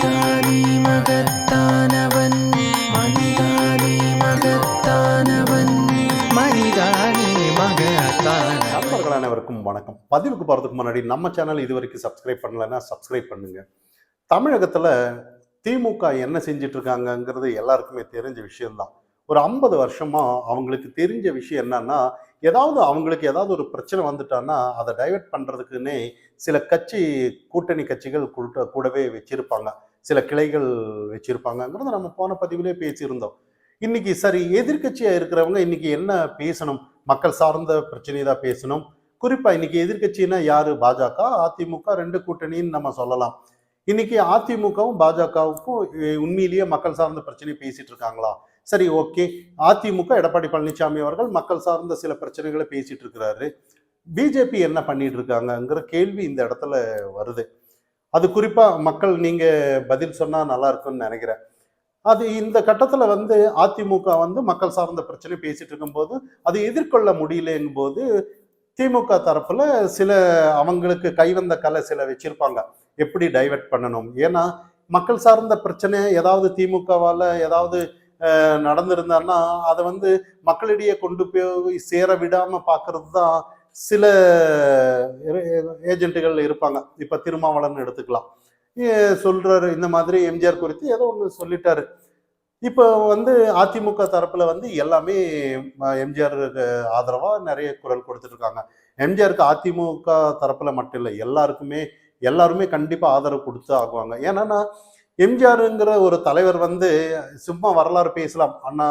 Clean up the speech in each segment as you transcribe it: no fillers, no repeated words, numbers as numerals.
மனிதானே மகத்தானவன், மனிதானே மகத்தானவன், மனிதானே மகத்தானவன். நண்பர்கள் அனைவருக்கும் வணக்கம். பதிவுக்கு போகிறதுக்கு முன்னாடி நம்ம சேனல் இது வரைக்கும் சப்ஸ்கிரைப் பண்ணலைன்னா சப்ஸ்கிரைப் பண்ணுங்க. தமிழகத்தில் திமுக என்ன செஞ்சிட்டு இருக்காங்கங்கிறது எல்லாருக்குமே தெரிஞ்ச விஷயம்தான். ஒரு 50 வருஷமா அவங்களுக்கு தெரிஞ்ச விஷயம் என்னன்னா, அவங்களுக்கு ஏதாவது ஒரு பிரச்சனை வந்துட்டான்னா அதை டைவெர்ட் பண்றதுக்குன்னே சில கூட்டணி கட்சிகள் கூடவே வச்சிருப்பாங்க, சில கிளைகள் வச்சிருப்பாங்கங்கிறத நம்ம போன பதிவிலே பேசியிருந்தோம். இன்னைக்கு சரி, எதிர்கட்சியா இருக்கிறவங்க இன்னைக்கு என்ன பேசணும்? மக்கள் சார்ந்த பிரச்சனை தான் பேசணும். குறிப்பா இன்னைக்கு எதிர்கட்சின்னா யாரு? பாஜக, அதிமுக, ரெண்டு கூட்டணின்னு நம்ம சொல்லலாம். இன்னைக்கு அதிமுகவும் பாஜகவுக்கும் உண்மையிலேயே மக்கள் சார்ந்த பிரச்சனை பேசிட்டு இருக்காங்களா? சரி, ஓகே. அதிமுக எடப்பாடி பழனிசாமி அவர்கள் மக்கள் சார்ந்த சில பிரச்சனைகளை பேசிட்டு இருக்கிறாரு. பிஜேபி என்ன பண்ணிட்டு இருக்காங்கங்கிற கேள்வி இந்த இடத்துல வருது. அது குறிப்பா மக்கள் நீங்க பதில் சொன்னா நல்லா இருக்கும்னு நினைக்கிறேன். அது இந்த கட்டத்துல அதிமுக மக்கள் சார்ந்த பிரச்சனை பேசிட்டு இருக்கும்போது அது எதிர்கொள்ள முடியலங்கும் போது திமுக தரப்புல சில அவங்களுக்கு கைவந்த கலை சில வச்சிருப்பாங்க, எப்படி டைவெர்ட் பண்ணணும். ஏன்னா மக்கள் சார்ந்த பிரச்சனை ஏதாவது திமுகவால ஏதாவது நடந்திருந்தான்னா அதை மக்களிடையே கொண்டு போய் சேர விடாம பாக்குறது தான் சில ஏஜென்ட்டுகள் இருப்பாங்க. இப்ப திருமாவளவன் எடுத்துக்கலாம், சொல்றாரு இந்த மாதிரி எம்ஜிஆர் குறித்து ஏதோ ஒன்று சொல்லிட்டாரு. இப்போ அதிமுக தரப்புல எல்லாமே எம்ஜிஆருக்கு ஆதரவா நிறைய குரல் கொடுத்துட்டு இருக்காங்க. எம்ஜிஆருக்கு அதிமுக தரப்புல மட்டும் இல்லை, எல்லாருமே கண்டிப்பா ஆதரவு கொடுத்து ஆகுவாங்க. ஏன்னா எம்ஜிஆருங்கிற ஒரு தலைவர் சும்மா வரலாறு பேசலாம், அண்ணா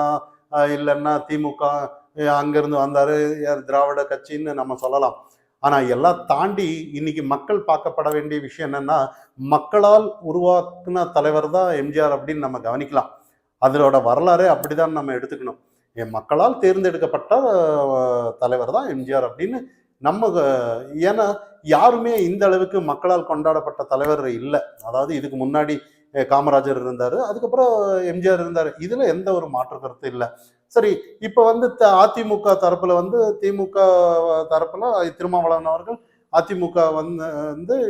இல்லைன்னா திமுக அங்கிருந்து வந்தாரு, திராவிட கட்சின்னு நம்ம சொல்லலாம். ஆனா எல்லாம் தாண்டி இன்னைக்கு மக்கள் பார்க்கப்பட வேண்டிய விஷயம் என்னன்னா, மக்களால் உருவாக்குன தலைவர் தான் எம்ஜிஆர் அப்படின்னு நம்ம கவனிக்கலாம். அதோட வரலாறு அப்படிதான் நம்ம எடுத்துக்கணும். மக்களால் தேர்ந்தெடுக்கப்பட்ட தலைவர் தான் எம்ஜிஆர் அப்படின்னு நம்ம. ஏன்னா யாருமே இந்த அளவுக்கு மக்களால் கொண்டாடப்பட்ட தலைவர் இல்லை. அதாவது இதுக்கு முன்னாடி காமராஜர் இருந்தாரு, அதுக்கப்புறம் எம்ஜிஆர் இருந்தாரு, இதுல எந்த ஒரு மாற்று கருத்து இல்லை. சரி, இப்ப அதிமுக தரப்புல திமுக தரப்புல திருமாவளவன் அவர்கள் அதிமுக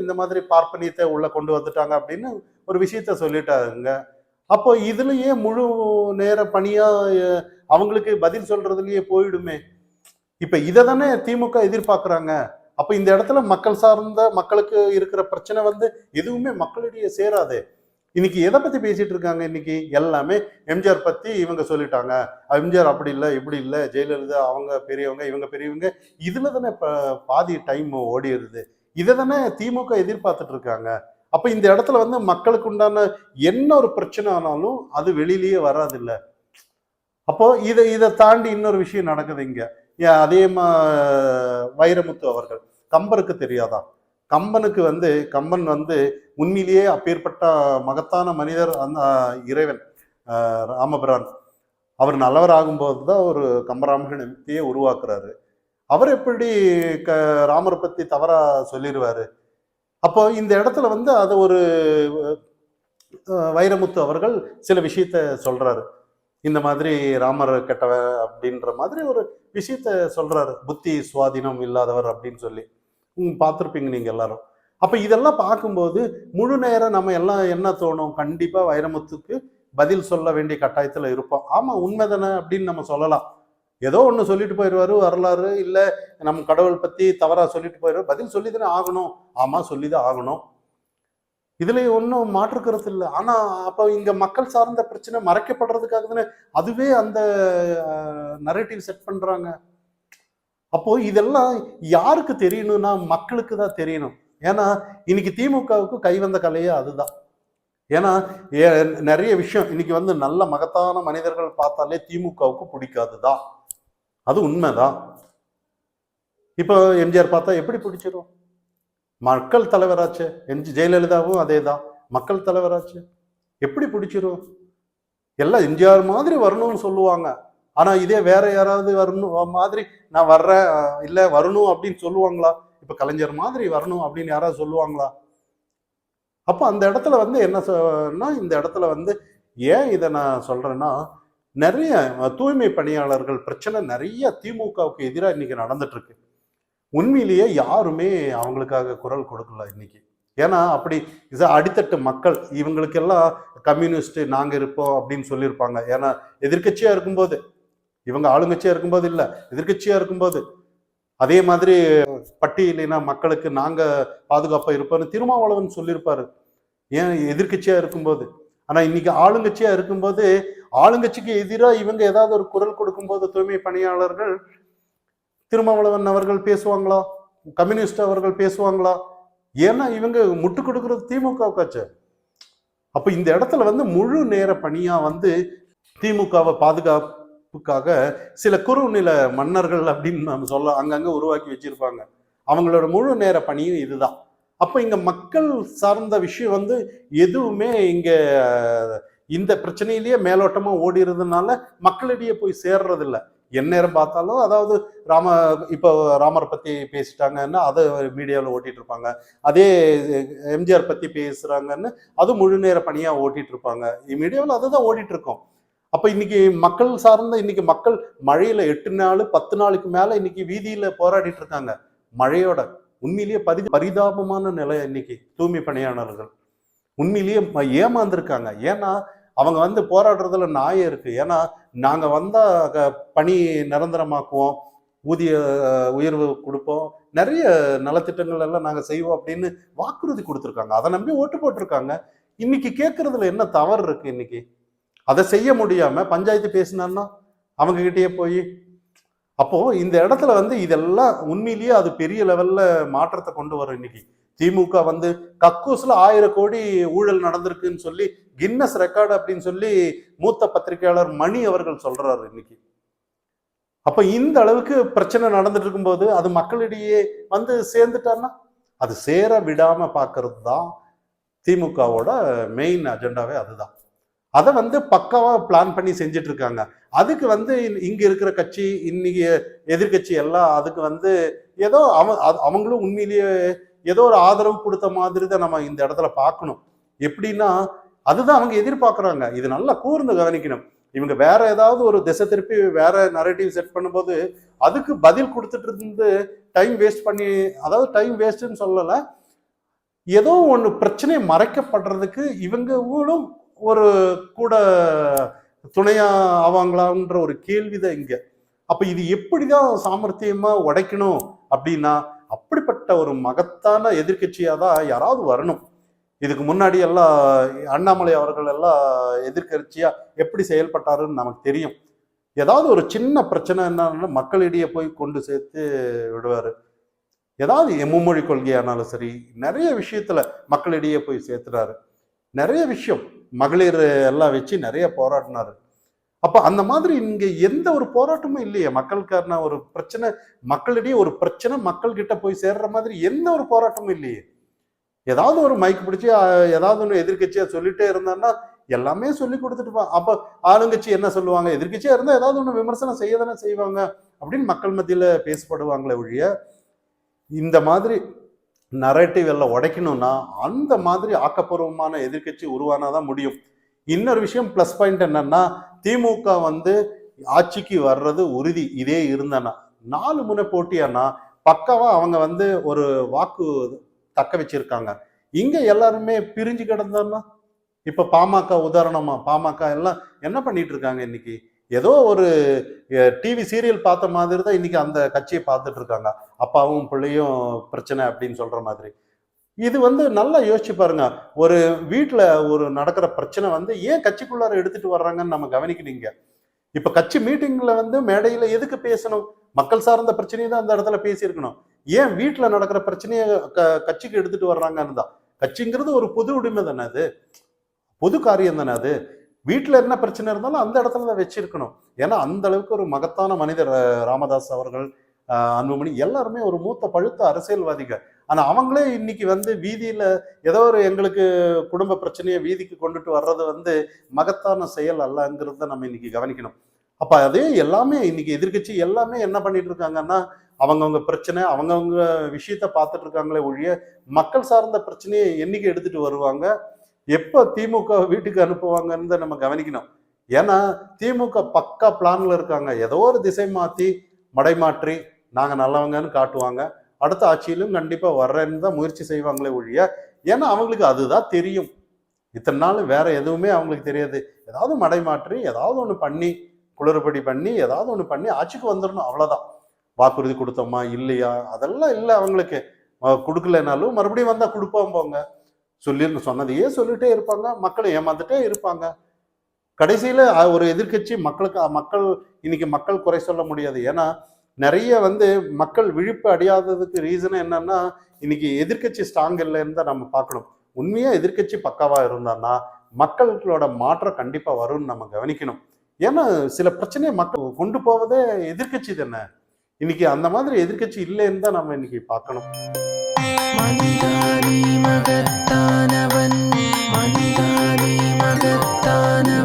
இந்த மாதிரி பார்ப்பனியத்தை உள்ள கொண்டு வந்துட்டாங்க அப்படின்னு ஒரு விஷயத்த சொல்லிட்டாருங்க. அப்போ இதுலயே முழு நேர பணியா அவங்களுக்கு பதில் சொல்றதுலயே போயிடுமே. இப்ப இதை தானே திமுக எதிர்பார்க்கறாங்க. அப்ப இந்த இடத்துல மக்கள் சார்ந்த மக்களுக்கு இருக்கிற பிரச்சனை எதுவுமே மக்களிடையே சேராது. இன்னைக்கு எதை பத்தி பேசிட்டு இருக்காங்க? இன்னைக்கு எல்லாமே எம்ஜிஆர் பத்தி இவங்க சொல்லிட்டாங்க, எம்ஜிஆர் அப்படி இல்லை இப்படி இல்லை, ஜெயலலிதா அவங்க பெரியவங்க இவங்க பெரியவங்க, இதுல தானே பாதி டைம் ஓடிடுது. இதை தானே திமுக எதிர்பார்த்துட்டு இருக்காங்க. அப்ப இந்த இடத்துல மக்களுக்கு உண்டான என்ன ஒரு பிரச்சனை ஆனாலும் அது வெளியிலேயே வராது இல்ல. அப்போ இதை தாண்டி இன்னொரு விஷயம் நடக்குது இங்க. அதே வைரமுத்து அவர்கள், கம்பருக்கு தெரியாதா? கம்பனுக்கு கம்பன் உண்மையிலேயே அப்பேற்பட்ட மகத்தான மனிதர், அந்த இறைவன் ராமபிரான் அவர் நல்லவர் ஆகும்போது தான் ஒரு கம்பராமாயணத்தையே உருவாக்குறாரு. அவர் எப்படி ராமரை பத்தி தவறா சொல்லிடுவாரு? அப்போ இந்த இடத்துல அதை ஒரு வைரமுத்து அவர்கள் சில விஷயத்த சொல்றாரு. இந்த மாதிரி ராமர் கெட்டவ அப்படின்ற மாதிரி ஒரு விஷயத்த சொல்றாரு, புத்தி சுவாதீனம் இல்லாதவர் அப்படின்னு சொல்லி. பார்த்துருப்பீங்க நீங்க எல்லாரும். அப்ப இதெல்லாம் பார்க்கும்போது முழு நேரம் நம்ம எல்லாம் என்ன தோணும்? கண்டிப்பா வைரமுத்துக்கு பதில் சொல்ல வேண்டிய கட்டாயத்துல இருப்போம். ஆமா, உண்மைதானே அப்படின்னு நம்ம சொல்லலாம். ஏதோ ஒன்று சொல்லிட்டு போயிடுவாரு, வரலாறு இல்லை நம்ம கடவுள் பத்தி தவறா சொல்லிட்டு போயிடுவாரு, பதில் சொல்லிதானே ஆகணும். ஆமா, சொல்லிதான் ஆகணும். இதுல ஒன்றும் மாற்று கருத்து இல்லை. ஆனா அப்போ இங்க மக்கள் சார்ந்த பிரச்சனை மறைக்கப்படுறதுக்காக தானே அதுவே அந்த நரேட்டிவ் செட் பண்றாங்க. அப்போ இதெல்லாம் யாருக்கு தெரியணும்னா மக்களுக்கு தான் தெரியணும். ஏன்னா இன்னைக்கு திமுகவுக்கு கைவந்த கலையே அதுதான். ஏன்னா நிறைய விஷயம் இன்னைக்கு நல்ல மகத்தான மனிதர்கள் பார்த்தாலே திமுகவுக்கு பிடிக்காதுதான், அது உண்மைதான். இப்போ எம்ஜிஆர் பார்த்தா எப்படி பிடிச்சிரும்? மக்கள் தலைவராச்சு. ஜெயலலிதாவும் அதே தான், மக்கள் தலைவராச்சு, எப்படி பிடிச்சிரும்? எல்லாம் எம்ஜிஆர் மாதிரி வரணும்னு சொல்லுவாங்க. ஆனா இதே வேற யாராவது வரணும் மாதிரி நான் வர்றேன் இல்லை வரணும் அப்படின்னு சொல்லுவாங்களா? இப்ப கலைஞர் மாதிரி வரணும் அப்படின்னு யாராவது சொல்லுவாங்களா? அப்போ அந்த இடத்துல என்ன சொன்னா, இந்த இடத்துல ஏன் இதை நான் சொல்றேன்னா, நிறைய தூய்மை பணியாளர்கள் பிரச்சனை நிறைய திமுகவுக்கு எதிராக இன்னைக்கு நடந்துட்டு இருக்கு. உண்மையிலேயே யாருமே அவங்களுக்காக குரல் கொடுக்கல இன்னைக்கு. ஏன்னா அப்படி அடித்தட்டு மக்கள் இவங்களுக்கெல்லாம் கம்யூனிஸ்ட் நாங்க இருப்போம் அப்படின்னு சொல்லியிருப்பாங்க. ஏன்னா எதிர்க்கட்சியா இருக்கும்போது, இவங்க ஆளுங்கட்சியா இருக்கும்போது இல்ல, எதிர்க்கட்சியா இருக்கும்போது. அதே மாதிரி பட்டியலின மக்களுக்கு நாங்க பாதுகாப்பா இருப்போம்னு திருமாவளவன் சொல்லியிருப்பாரு, ஏன் எதிர்க்கட்சியா இருக்கும்போது. ஆனா இன்னைக்கு ஆளுங்கட்சியா இருக்கும்போது ஆளுங்கட்சிக்கு எதிராக இவங்க ஏதாவது ஒரு குரல் கொடுக்கும்போது தூய்மை பணியாளர்கள், திருமாவளவன் அவர்கள் பேசுவாங்களா? கம்யூனிஸ்ட் அவர்கள் பேசுவாங்களா? ஏன்னா இவங்க முட்டு கொடுக்கறது திமுகவுக்காச்சு. அப்ப இந்த இடத்துல வந்து முழு நேர பணியா வந்து திமுகவை பாதுகாப்புக்காக சில குறுநில மன்னர்கள் அப்படின்னு நம்ம சொல்ல அங்கங்க உருவாக்கி வச்சிருப்பாங்க. அவங்களோட முழு நேர பணியும் இதுதான். அப்ப இங்க மக்கள் சார்ந்த விஷயம் வந்து எதுவுமே இங்க இந்த பிரச்சனையிலேயே மேலோட்டமா ஓடிறதுனால மக்களிடையே போய் சேர்றது இல்ல. எந்நேரம் பார்த்தாலும் அதாவது ராம இப்போ ராமரை பத்தி பேசிட்டாங்கன்னா அதை மீடியாவில் ஓட்டிட்டு இருப்பாங்க. அதே எம்ஜிஆர் பத்தி பேசுறாங்கன்னு அது முழு நேர பணியா ஓட்டிட்டு இருப்பாங்க. மீடியாவில் அதுதான் ஓடிட்டு இருக்கோம். அப்ப இன்னைக்கு மக்கள் சார்ந்த இன்னைக்கு மக்கள் மழையில 8 நாள் 10 நாளுக்கு மேல இன்னைக்கு வீதியில போராடிட்டு இருக்காங்க மழையோட. உண்மையிலேயே பரிதாபமான நிலை இன்னைக்கு தூய்மை பணியாளர்கள் உண்மையிலேயே ஏமாந்துருக்காங்க. ஏன்னா அவங்க வந்து போராடுறதுல நியாயம் இருக்கு. ஏன்னா நாங்க வந்தா பணி நிரந்தரமாக்குவோம், ஊதிய உயர்வு கொடுப்போம், நிறைய நலத்திட்டங்கள் எல்லாம் நாங்க செய்வோம் அப்படின்னு வாக்குறுதி கொடுத்துருக்காங்க. அதை நம்பி ஓட்டு போட்டிருக்காங்க. இன்னைக்கு கேட்கறதுல என்ன தவறு இருக்கு? இன்னைக்கு அதை செய்ய முடியாம பஞ்சாயத்து பேசினான்னா அவங்க கிட்டயே போய், அப்போ இந்த இடத்துல வந்து இதெல்லாம் உண்மையிலேயே அது பெரிய லெவல்ல மாற்றத்தை கொண்டு வரும். இன்னைக்கு திமுக வந்து கக்கூஸ்ல 1000 கோடி ஊழல் நடந்திருக்குன்னு சொல்லி கின்னஸ் ரெக்கார்டு அப்படின்னு சொல்லி மூத்த பத்திரிகையாளர் மணி அவர்கள் சொல்றாரு இன்னைக்கு. அப்ப இந்த அளவுக்கு பிரச்சனை நடந்துட்டு இருக்கும்போது அது மக்களிடையே வந்து சேர்ந்துட்டான்னா அது சேர விடாம பாக்குறது தான் திமுகவோட மெயின் அஜெண்டாவே. அதுதான். அதை வந்து பக்காவா பிளான் பண்ணி செஞ்சுட்டு இருக்காங்க. அதுக்கு வந்து இங்க இருக்கிற கட்சி இன்னைக்கு எதிர்கட்சி எல்லாம் அதுக்கு வந்து ஏதோ அவங்களும் உண்மையிலேயே ஏதோ ஒரு ஆதரவு கொடுத்த மாதிரி தான் நம்ம இந்த இடத்துல பார்க்கணும். எப்படின்னா அதுதான் அவங்க எதிர்பார்க்கறாங்க. இது நல்லா கூர்ந்து கவனிக்கணும். இவங்க வேற ஏதாவது ஒரு திசை திருப்பி வேற நரேட்டிவ் செட் பண்ணும்போது அதுக்கு பதில் கொடுத்துட்டு இருந்து டைம் வேஸ்ட் பண்ணி, அதாவது டைம் வேஸ்ட்ன்னு சொல்லல, ஏதோ ஒண்ணு பிரச்சனை மறைக்கப்படுறதுக்கு இவங்களும் ஒரு கூட துணையா ஆவாங்களான்ற ஒரு கேள்விதான் இங்க. அப்ப இது எப்படிதான் சாமர்த்தியமா உடைக்கணும் அப்படின்னா அப்படிப்பட்ட ஒரு மகத்தான எதிர்கட்சியா தான் யாராவது வரணும். இதுக்கு முன்னாடி எல்லாம் அண்ணாமலை அவர்கள் எல்லாம் எதிர்கட்சியா எப்படி செயல்பட்டாருன்னு நமக்கு தெரியும். ஏதாவது ஒரு சின்ன பிரச்சனை என்னன்னா மக்களிடையே போய் கொண்டு சேர்த்து விடுவாரு. ஏதாவது மும்மொழி கொள்கையானாலும் சரி, நிறைய விஷயத்துல மக்களிடையே போய் சேர்த்துறாரு. நிறைய விஷயம் மகளிர் எல்லாம் வச்சு நிறைய போராடினாரு. அப்ப அந்த மாதிரி இங்க எந்த ஒரு போராட்டமும் இல்லையே. மக்களுக்கான ஒரு பிரச்சனை, மக்களிடையே ஒரு பிரச்சனை மக்கள் கிட்ட போய் சேர்ற மாதிரி எந்த ஒரு போராட்டமும் இல்லையே. ஏதாவது ஒரு மைக் பிடிச்சி ஏதாவது ஒன்று எதிர்கட்சியா சொல்லிட்டே இருந்தான்னா எல்லாமே சொல்லி கொடுத்துட்டு அப்ப ஆளுங்கட்சி என்ன சொல்லுவாங்க? எதிர்கட்சியா இருந்தா ஏதாவது ஒன்று விமர்சனம் செய்ய தானே செய்வாங்க அப்படின்னு மக்கள் மத்தியில பேசப்படுவாங்களே ஒழிய, இந்த மாதிரி நரேட்டிவ் எல்லாம் உடைக்கணும்னா அந்த மாதிரி ஆக்கப்பூர்வமான எதிர்கட்சி உருவானாதான் முடியும். இன்னொரு விஷயம் பிளஸ் பாயிண்ட் என்னன்னா, திமுக வந்து ஆட்சிக்கு வர்றது உறுதி இதே இருந்தனா 4 முனை போட்டியானா பக்காவா அவங்க வந்து ஒரு வாக்கு தக்க வச்சிருக்காங்க. இங்க எல்லாருமே பிரிஞ்சு கிடந்தோம்னா இப்ப பாமக உதாரணமா, பாமக எல்லாம் என்ன பண்ணிட்டு இருக்காங்க இன்னைக்கு? ஏதோ ஒரு டிவி சீரியல் பார்த்த மாதிரி தான் இன்னைக்கு அந்த கட்சியை பார்த்துட்டு இருக்காங்க. அப்பாவும் பிள்ளையும் பிரச்சனை அப்படின்னு சொல்ற மாதிரி. இது வந்து நல்லா யோசிச்சு பாருங்க. ஒரு வீட்டுல ஒரு நடக்கிற பிரச்சனை வந்து ஏன் கட்சிக்குள்ளார எடுத்துட்டு வர்றாங்கன்னு நம்ம கவனிக்கணுங்க. இப்ப கட்சி மீட்டிங்ல வந்து மேடையில எதுக்கு பேசணும்? மக்கள் சார்ந்த பிரச்சனையை தான் அந்த இடத்துல பேசியிருக்கணும். ஏன் வீட்டுல நடக்கிற பிரச்சனையை கட்சிக்கு எடுத்துட்டு வர்றாங்கன்னு தான். கட்சிங்கிறது ஒரு பொது உரிமை தானே, அது பொது காரியம் தானே. அது வீட்டுல என்ன பிரச்சனை இருந்தாலும் அந்த இடத்துல தான் வச்சிருக்கணும். ஏன்னா அந்த அளவுக்கு ஒரு மகத்தான மனிதர் ராமதாஸ் அவர்கள், அன்புமணி எல்லாருமே ஒரு மூத்த பழுத்த அரசியல்வாதிகள். ஆனா அவங்களே இன்னைக்கு வந்து வீதியில ஏதோ ஒரு எங்களுக்கு குடும்ப பிரச்சனையை வீதிக்கு கொண்டுட்டு வர்றது வந்து மகத்தான செயல் அல்லங்கிறத நம்ம இன்னைக்கு கவனிக்கணும். அப்ப அதே எல்லாமே இன்னைக்கு எதிர்கட்சி எல்லாமே என்ன பண்ணிட்டு இருக்காங்கன்னா அவங்கவுங்க பிரச்சனை அவங்கவுங்க விஷயத்த பார்த்துட்டு இருக்காங்களே ஒழிய மக்கள் சார்ந்த பிரச்சனையை என்னைக்கு எடுத்துட்டு வருவாங்க, எப்ப திமுக வீட்டுக்கு அனுப்புவாங்கன்னு நம்ம கவனிக்கணும். ஏன்னா திமுக பக்கா பிளான்ல இருக்காங்க. ஏதோ ஒரு திசை மாத்தி மடைமாற்றி நாங்க நல்லவங்கன்னு காட்டுவாங்க. அடுத்த ஆட்சியிலும் கண்டிப்பா வர்றேன்னு தான் முயற்சி செய்வாங்களே ஒழிய, ஏன்னா அவங்களுக்கு அதுதான் தெரியும். இத்தனை நாள் வேற எதுவுமே அவங்களுக்கு தெரியாது. ஏதாவது மடைமாற்றி ஏதாவது ஒண்ணு பண்ணி, குளறுபடி பண்ணி ஏதாவது ஒண்ணு பண்ணி ஆட்சிக்கு வந்துடணும், அவ்வளவுதான். வாக்குறுதி கொடுத்தோமா இல்லையா அதெல்லாம் இல்லை அவங்களுக்கு. கொடுக்கலனாலும் மறுபடியும் வந்தா கொடுப்போம் போங்க, சொன்னதையே சொல்லிட்டே இருப்பாங்க, மக்களை ஏமாந்துட்டே இருப்பாங்க. கடைசியில ஒரு எதிர்க்கட்சி மக்கள் இன்னைக்கு மக்கள் குறை சொல்ல முடியாது. ஏன்னா நிறைய மக்கள் விழிப்பு அடையாததுக்கு ரீசன் என்னன்னா, இன்னைக்கு எதிர்க்கட்சி ஸ்ட்ராங் இல்லைன்னு தான் நம்ம பார்க்கணும். உண்மையா எதிர்க்கட்சி பக்காவா இருந்தான்னா மக்களோட மாற்றம் கண்டிப்பா வரும்னு நம்ம கவனிக்கணும். ஏன்னா சில பிரச்சனையை மக்கள் கொண்டு போவதே எதிர்க்கட்சி தானே. இன்னைக்கு அந்த மாதிரி எதிர்க்கட்சி இல்லைன்னு தான் நம்ம இன்னைக்கு பார்க்கணும். மனிதானி மகத்தானவன், மனிதானி மகத்தானவன்.